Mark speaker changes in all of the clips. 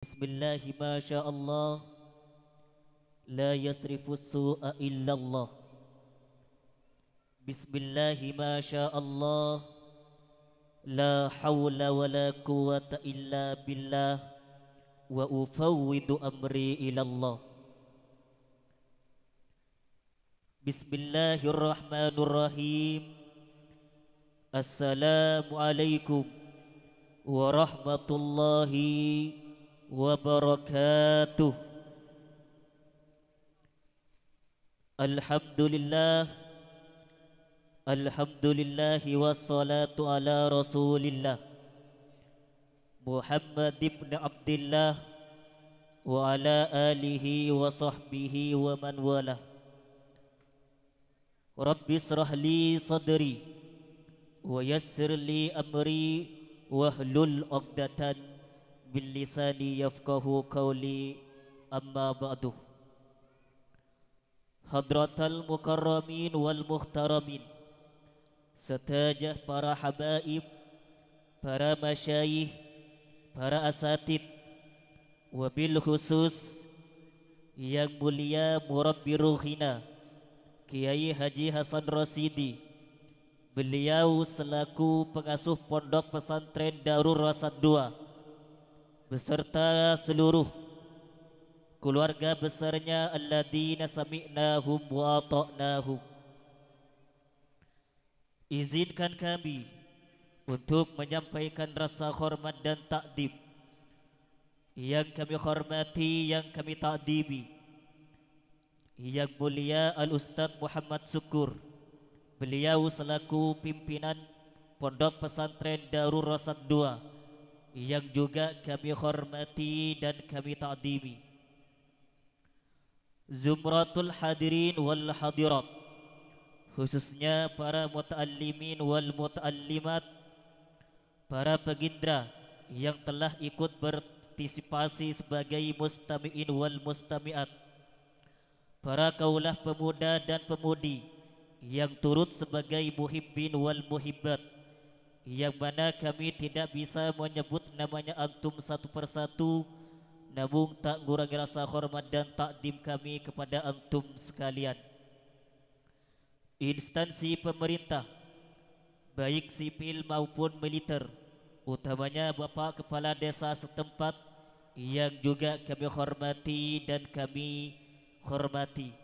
Speaker 1: Bismillahi ma sya Allah, la yasrifu su'a illa Allah. Bismillahi ma sya Allah, la hawla wa la quwata illa billah. Wa ufawwidu amri ila Allah. Bismillahirrahmanirrahim. Assalamualaikum warahmatullahi wabarakatuh. Alhamdulillah, alhamdulillahi wassalatu ala rasulillah Muhammad ibn Abdullah wa ala alihi wa sahbihi wa man wala. Rabbi israh li sadri wa yassir li amri wahlul 'uqdatan bil lisani yafqahu qawli, amma ba'du. Hadratal mukarramin wal muhtaramin, setajah para habaib, para masyayikh, para asatid, wabil khusus yang mulia murabbi ruhina Kiai Haji Hasan Rasidi. Beliau selaku pengasuh Pondok Pesantren Darul Rasad II beserta seluruh keluarga besarnya alladzina sami'nahum wa ata'nahum. Izinkan kami untuk menyampaikan rasa hormat dan takdim yang kami hormati, yang kami takdimi Yang mulia Al-Ustaz Muhammad Syukur. Beliau selaku pimpinan Pondok Pesantren Darul Rasad II yang juga kami hormati dan kami takdimi. Zumratul hadirin wal hadirat, khususnya para muta'allimin wal muta'allimat, para pegindra yang telah ikut berpartisipasi sebagai mustami'in wal mustami'at, para kaulah pemuda dan pemudi yang turut sebagai muhibbin wal muhibbat, yang mana kami tidak bisa menyebut namanya antum satu persatu, namun tak ngurangi rasa hormat dan takdim kami kepada antum sekalian. Instansi pemerintah, baik sipil maupun militer, utamanya Bapak Kepala Desa setempat yang juga kami hormati dan kami hormati.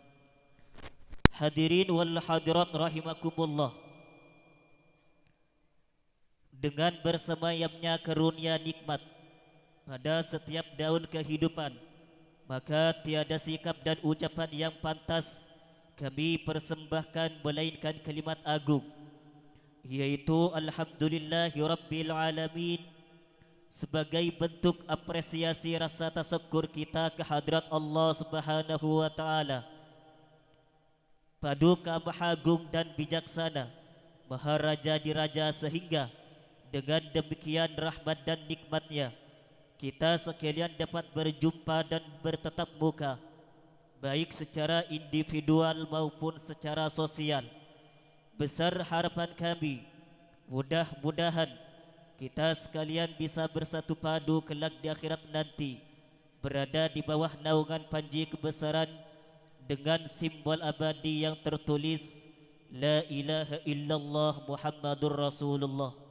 Speaker 1: Hadirin wal hadirat rahimakumullah. Dengan bersemayamnya karunia nikmat pada setiap daun kehidupan, maka tiada sikap dan ucapan yang pantas kami persembahkan melainkan kalimat agung, yaitu alhamdulillahi rabbil alamin, sebagai bentuk apresiasi rasa tasyukur kita kehadrat Allah Subhanahu wa taala, Paduka Maha Agung dan Bijaksana, Maha Raja di Raja, sehingga dengan demikian rahmat dan nikmatnya kita sekalian dapat berjumpa dan bertatap muka, baik secara individual maupun secara sosial. Besar harapan kami, mudah-mudahan kita sekalian bisa bersatu padu kelak di akhirat nanti, berada di bawah naungan panji kebesaran dengan simbol abadi yang tertulis La ilaha illallah Muhammadur Rasulullah.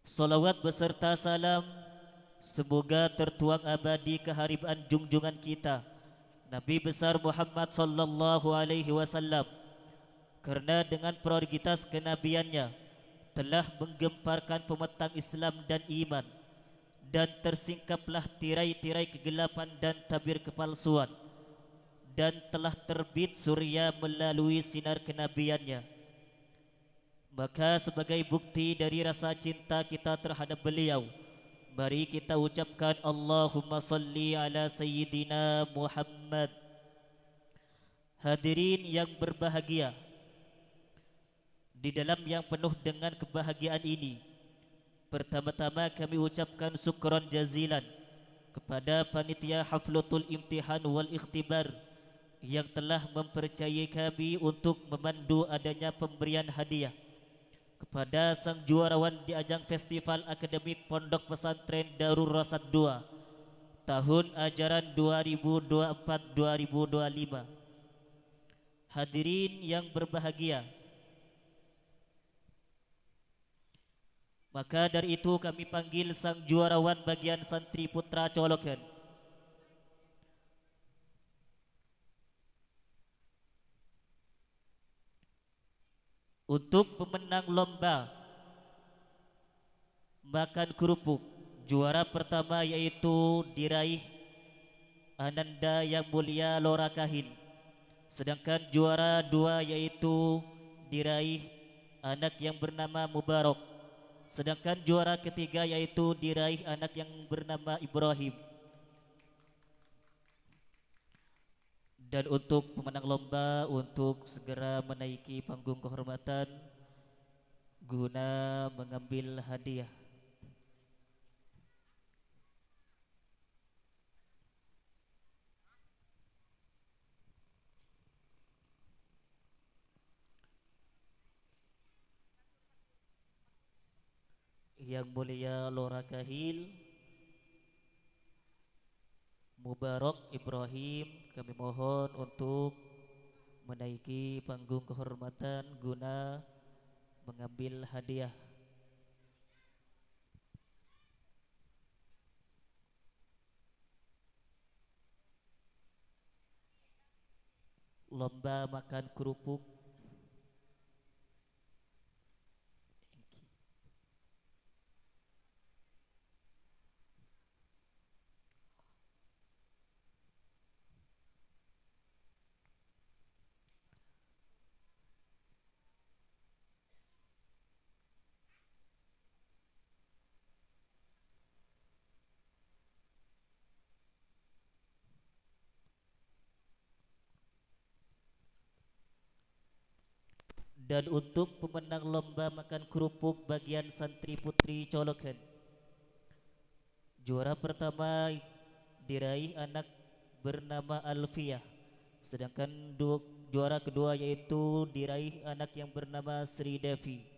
Speaker 1: Salawat beserta salam semoga tertuang abadi keharibaan junjungan kita Nabi besar Muhammad sallallahu alaihi wasallam, karena dengan prioritas kenabiannya telah menggemparkan pemetang Islam dan iman, dan tersingkaplah tirai-tirai kegelapan dan tabir kepalsuan, dan telah terbit surya melalui sinar kenabiannya. Maka sebagai bukti dari rasa cinta kita terhadap beliau, mari kita ucapkan Allahumma salli ala Sayyidina Muhammad. Hadirin yang berbahagia, di dalam yang penuh dengan kebahagiaan ini, pertama-tama kami ucapkan syukran jazilan kepada panitia Haflatul Imtihan wal Ikhtibar yang telah mempercayai kami untuk memandu adanya pemberian hadiah kepada sang juarawan di ajang Festival Akademik Pondok Pesantren Darul Rasad II tahun ajaran 2024-2025. Hadirin yang berbahagia, maka dari itu kami panggil sang juarawan bagian santri putra Coloken. Untuk pemenang lomba makan kerupuk, juara pertama yaitu diraih Ananda Yang Mulia Lora Kahin. Sedangkan juara dua yaitu diraih anak yang bernama Mubarak. Sedangkan juara ketiga yaitu diraih anak yang bernama Ibrahim. Dan untuk pemenang lomba untuk segera menaiki panggung kehormatan guna mengambil hadiah. Yang Mulia Lora Kahil, Mubarak Ibrahim, kami mohon untuk menaiki panggung kehormatan guna mengambil hadiah. Lomba makan kerupuk. Dan untuk pemenang lomba makan kerupuk bagian santri putri Coloken, juara pertama diraih anak bernama Alfiah. Sedangkan juara kedua yaitu diraih anak yang bernama Sri Devi.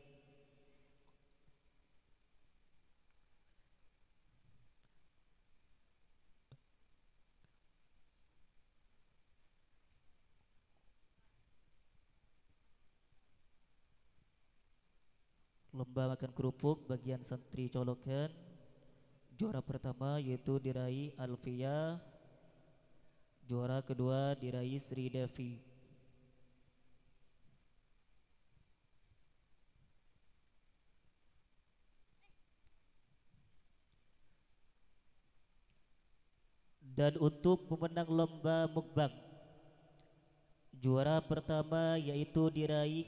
Speaker 1: Lomba makan kerupuk bagian santri Coloken, juara pertama yaitu diraih Alfiah, juara kedua diraih Sri Devi. Dan untuk pemenang lomba mukbang, juara pertama yaitu diraih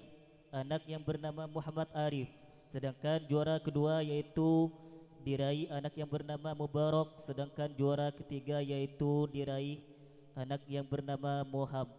Speaker 1: anak yang bernama Muhammad Arif. Sedangkan juara kedua yaitu diraih anak yang bernama Mubarak. Sedangkan juara ketiga yaitu diraih anak yang bernama Moham.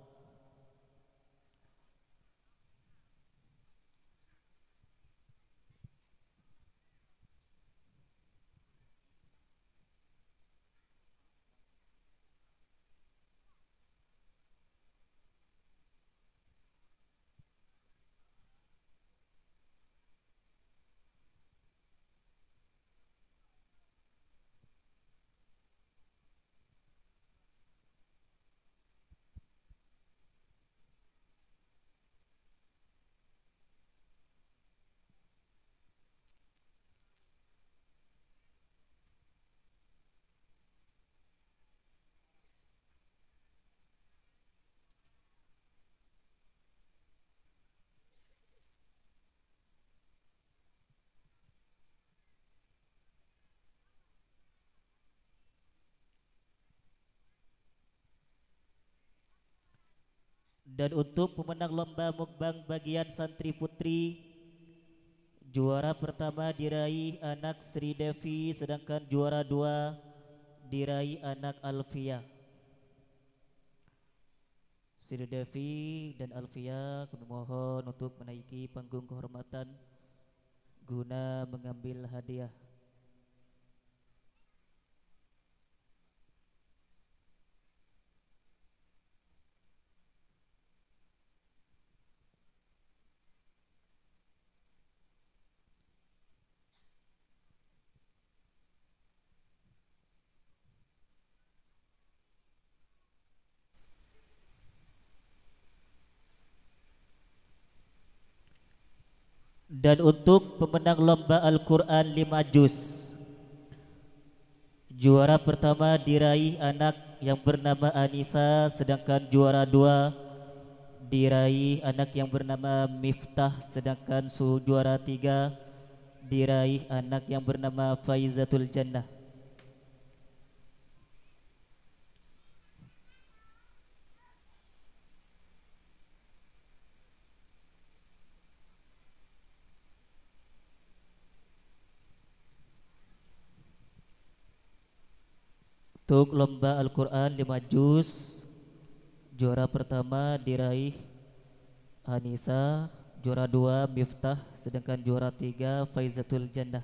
Speaker 1: Dan untuk pemenang lomba mukbang bagian santri putri, juara pertama diraih anak Sri Devi. Sedangkan juara dua diraih anak Alfia. Sri Devi dan Alfia kami mohon untuk menaiki panggung kehormatan guna mengambil hadiah. Dan untuk pemenang lomba Al-Quran 5 juz, juara pertama diraih anak yang bernama Anissa, sedangkan juara dua diraih anak yang bernama Miftah, sedangkan juara tiga diraih anak yang bernama Faizatul Jannah. Untuk lomba Al-Quran 5 juz, juara pertama diraih Anissa, juara dua Miftah, sedangkan juara tiga Faizatul Jannah.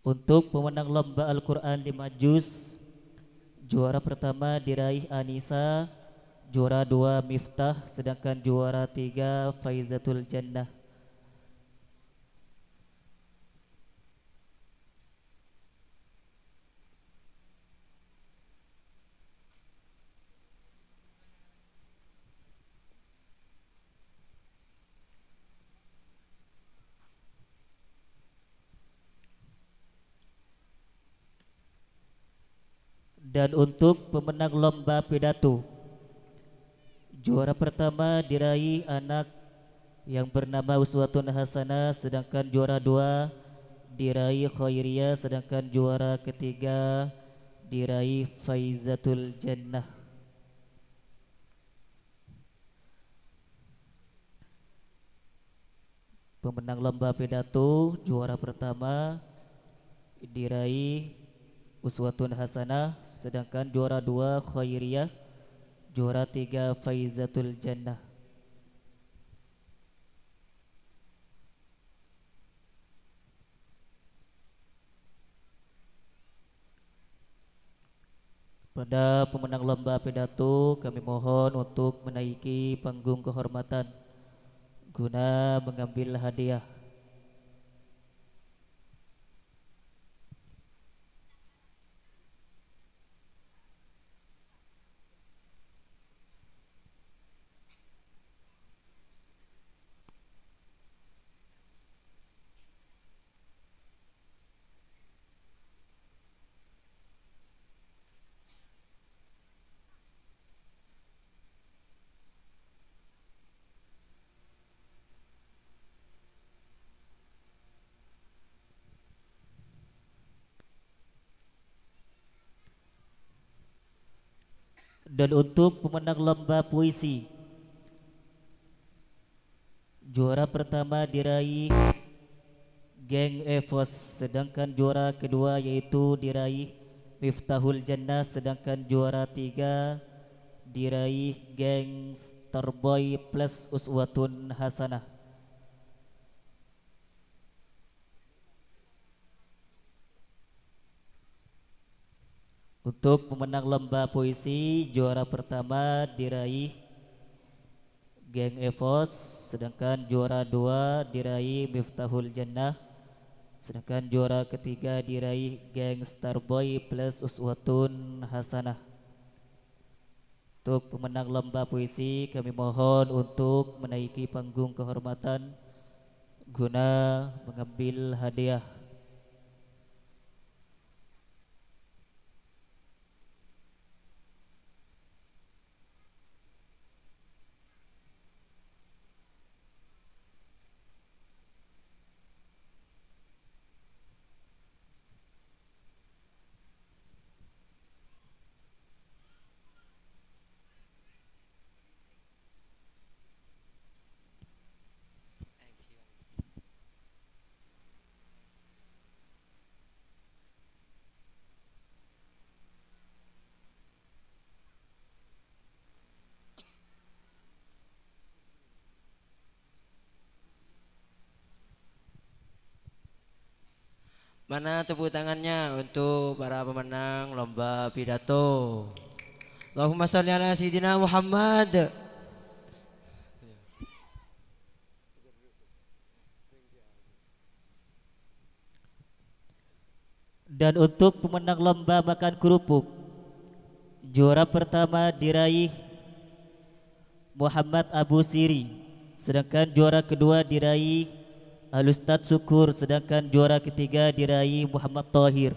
Speaker 1: Untuk pemenang lomba Al-Quran 5 juz, juara pertama diraih Anissa, juara dua Miftah, sedangkan juara tiga Faizatul Jannah. Dan untuk pemenang lomba pidato, juara pertama diraih anak yang bernama Uswatun Hasanah, sedangkan juara dua diraih Khairiyah, sedangkan juara ketiga diraih Faizatul Jannah. Pemenang lomba pidato, juara pertama diraih Uswatun Hasanah, sedangkan juara dua Khairiyah, juara tiga Faizatul Jannah. Pada pemenang lomba pidato, kami mohon untuk menaiki panggung kehormatan guna mengambil hadiah. Dan untuk pemenang lomba puisi, juara pertama diraih Geng Evos, sedangkan juara kedua yaitu diraih Miftahul Jannah, sedangkan juara tiga diraih Geng Starboy plus Uswatun Hasanah. Untuk pemenang lomba puisi, juara pertama diraih Geng Evos, sedangkan juara dua diraih Miftahul Jannah, sedangkan juara ketiga diraih Geng Starboy plus Uswatun Hasanah. Untuk pemenang lomba puisi, kami mohon untuk menaiki panggung kehormatan guna mengambil hadiah.
Speaker 2: Mana tepuk tangannya untuk para pemenang lomba pidato. Allahumma sholli ala sayyidina Muhammad.
Speaker 1: Dan untuk pemenang lomba makan kerupuk, juara pertama diraih Muhammad Abu Siri, sedangkan juara kedua diraih Alustad Syukur, sedangkan juara ketiga diraih Muhammad Tahir.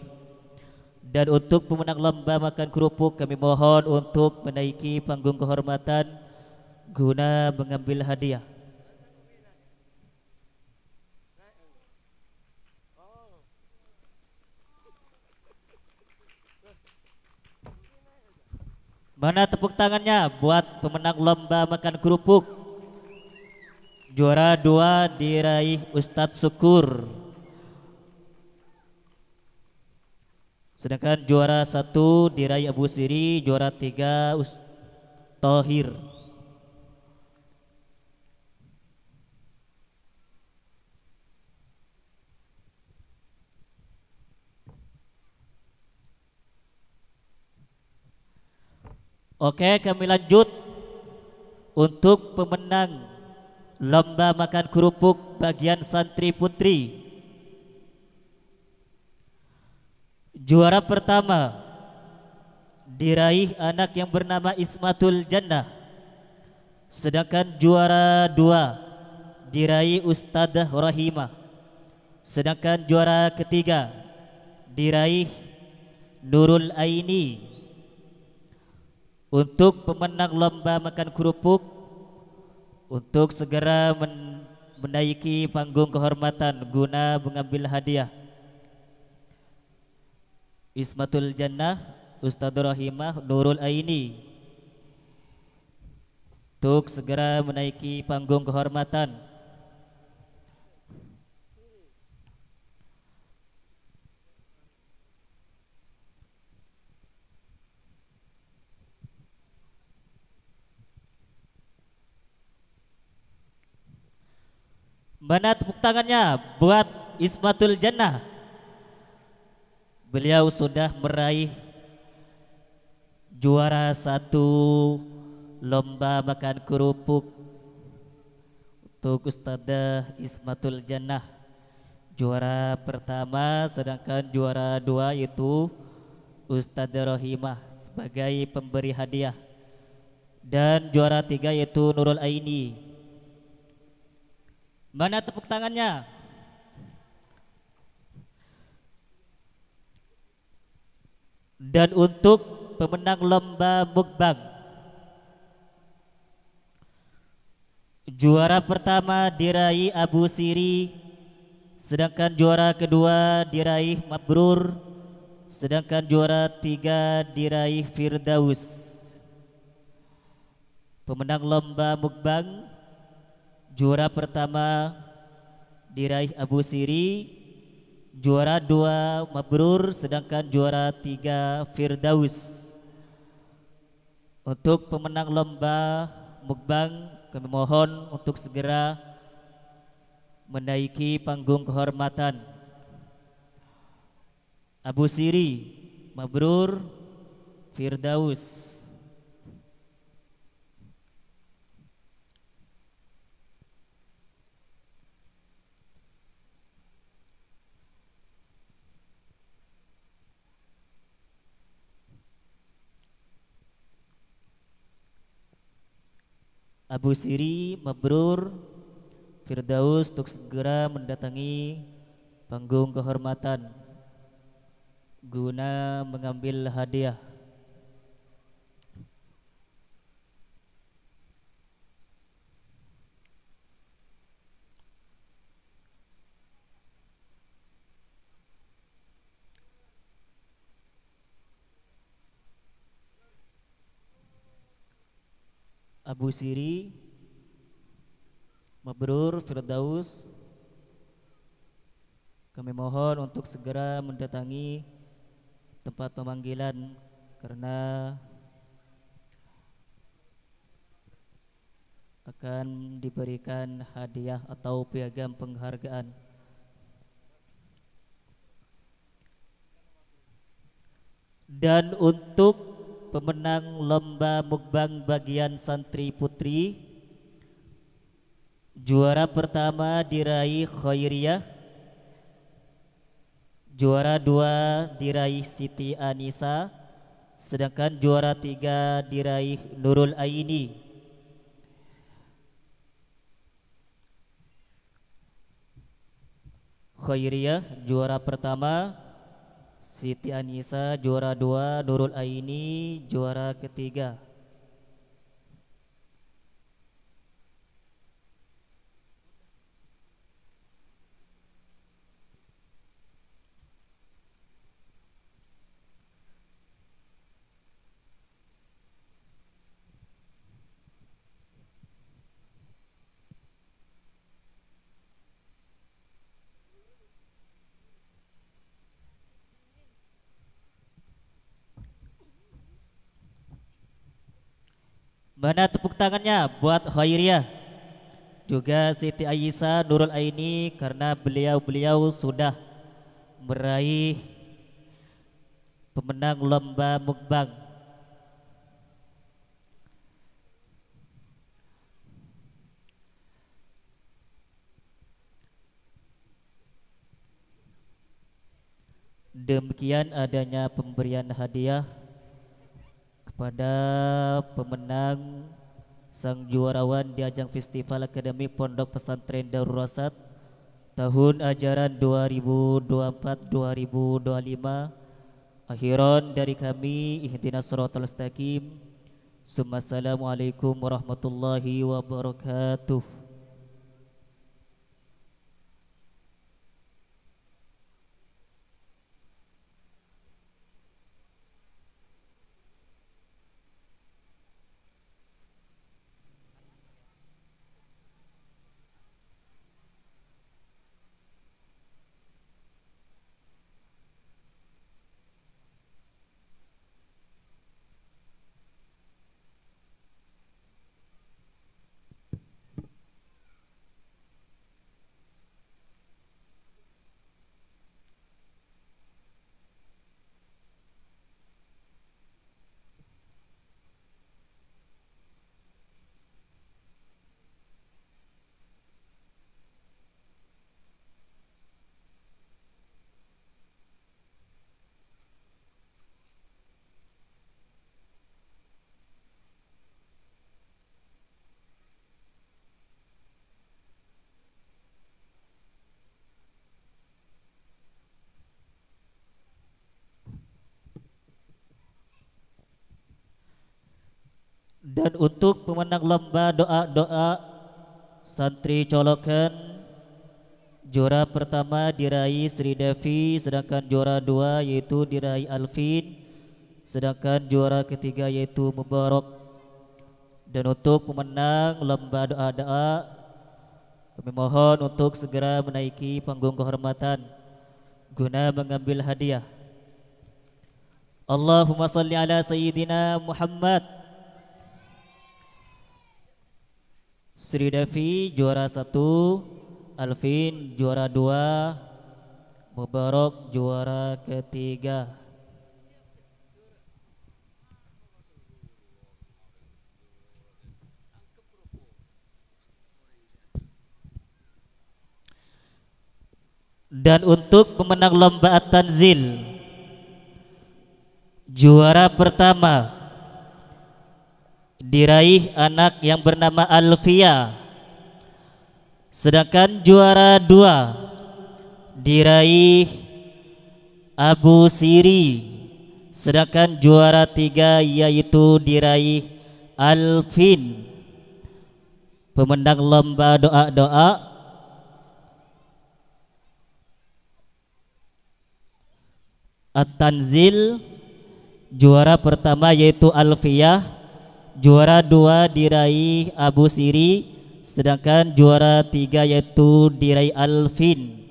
Speaker 1: Dan untuk pemenang lomba makan kerupuk, kami mohon untuk menaiki panggung kehormatan guna mengambil hadiah. Mana tepuk tangannya buat pemenang lomba makan kerupuk? Juara dua diraih Ustadz Syukur, sedangkan juara satu diraih Abu Siri, juara tiga Tohir. Oke, kami lanjut untuk pemenang lomba makan kerupuk bagian santri putri. Juara pertama diraih anak yang bernama Ismatul Jannah, sedangkan juara dua diraih Ustadzah Rahimah, sedangkan juara ketiga diraih Nurul Aini. Untuk pemenang lomba makan kerupuk, untuk segera menaiki panggung kehormatan guna mengambil hadiah. Ismatul Jannah, Ustadzah Rahimah, Nurul Aini, untuk segera menaiki panggung kehormatan. Mana tepuk tangannya buat Ismatul Jannah? Beliau sudah meraih juara satu lomba makan kerupuk. Untuk Ustadzah Ismatul Jannah juara pertama, sedangkan juara dua yaitu Ustadzah Rohimah sebagai pemberi hadiah, dan juara tiga yaitu Nurul Aini. Mana tepuk tangannya? Dan untuk pemenang lomba mukbang, juara pertama diraih Abu Siri, sedangkan juara kedua diraih Mabrur, sedangkan juara tiga diraih Firdaus. Pemenang lomba mukbang, juara pertama diraih Abu Siri, juara dua Mabrur, sedangkan juara tiga Firdaus. Untuk pemenang lomba mukbang, kami mohon untuk segera menaiki panggung kehormatan. Abu Siri, Mabrur, Firdaus. Abu Siri, Mabrur, Firdaus untuk segera mendatangi panggung kehormatan guna mengambil hadiah. Abu Siri, Mabrur, Firdaus, kami mohon untuk segera mendatangi tempat pemanggilan karena akan diberikan hadiah atau piagam penghargaan. Dan untuk pemenang lomba mukbang bagian santri putri, juara pertama diraih Khairiyah, juara 2 diraih Siti Anisa, sedangkan juara 3 diraih Nurul Aini. Khairiyah juara pertama, Siti Anisa juara 2, Nurul Aini juara ketiga. Mana tepuk tangannya buat Khairiyah, juga Siti Aisyah, Nurul Aini, karena beliau-beliau sudah meraih pemenang lomba mukbang. Demikian adanya pemberian hadiah kepada pemenang sang juarawan di ajang Festival Akademik Pondok Pesantren Darul Rasad tahun ajaran 2024-2025. Akhiran dari kami, ihdinas siratal mustaqim. Assalamualaikum warahmatullahi wabarakatuh. Dan untuk pemenang lomba doa-doa santri colokan, juara pertama diraih Sri Devi, sedangkan juara 2 yaitu diraih Alvin, sedangkan juara ketiga yaitu Mubarak. Dan untuk pemenang lomba doa-doa, kami mohon untuk segera menaiki panggung kehormatan guna mengambil hadiah. Allahumma salli ala Sayyidina Muhammad. Sri Devi juara 1, Alvin juara 2, Mubarak juara ketiga. Dan untuk pemenang lomba At-Tanzil, juara pertama diraih anak yang bernama Alfia, sedangkan juara 2 diraih Abu Siri, sedangkan juara 3 yaitu diraih Alvin. Pemenang lomba doa-doa At-Tanzil, juara pertama yaitu Alfiyah, juara 2 diraih Abu Siri, sedangkan juara 3 yaitu diraih Alvin.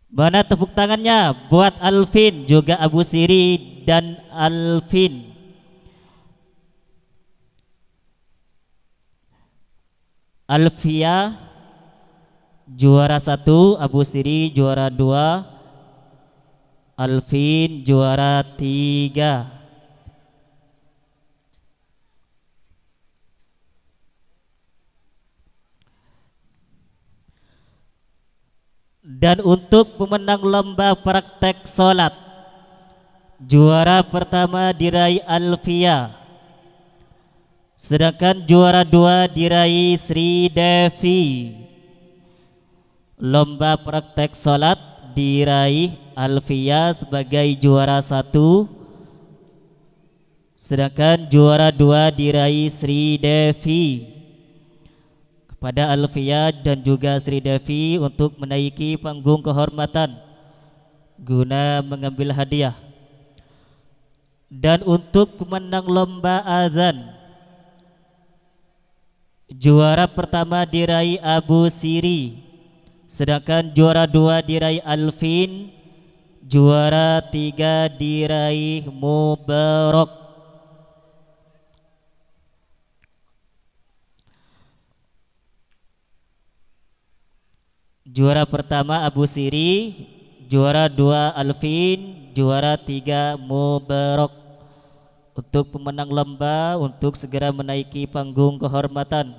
Speaker 1: Mana tepuk tangannya buat Alvin, juga Abu Siri dan Alvin. Alfia juara 1, Abu Siri juara 2. Alvin juara 3. Dan untuk pemenang lomba praktek solat, juara pertama diraih Alfia, sedangkan juara 2 diraih Sri Devi. Lomba praktek solat diraih Alfia sebagai juara 1, sedangkan juara 2 diraih Sri Devi. Kepada Alfia dan juga Sri Devi untuk menaiki panggung kehormatan guna mengambil hadiah. Dan untuk pemenang lomba azan, juara pertama diraih Abu Siri, sedangkan juara 2 diraih Alvin, juara 3 diraih Mubarak. Juara pertama Abu Siri, juara 2 Alvin, juara 3 Mubarak. Untuk pemenang lomba untuk segera menaiki panggung kehormatan.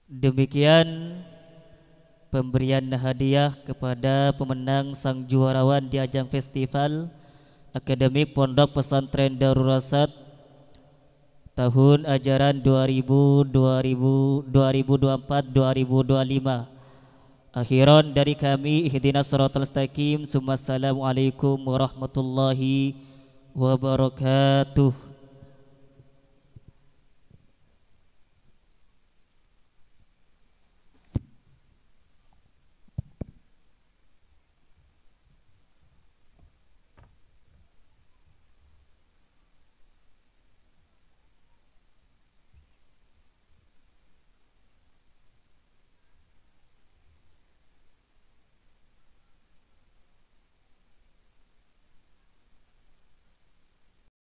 Speaker 1: Demikian pemberian hadiah kepada pemenang sang juarawan di ajang festival akademik Pondok Pesantren Darul Rasad tahun ajaran 2024-2025. Akhiran dari kami, ihdinas siratal mustaqim. Assalamualaikum warahmatullahi wabarakatuh.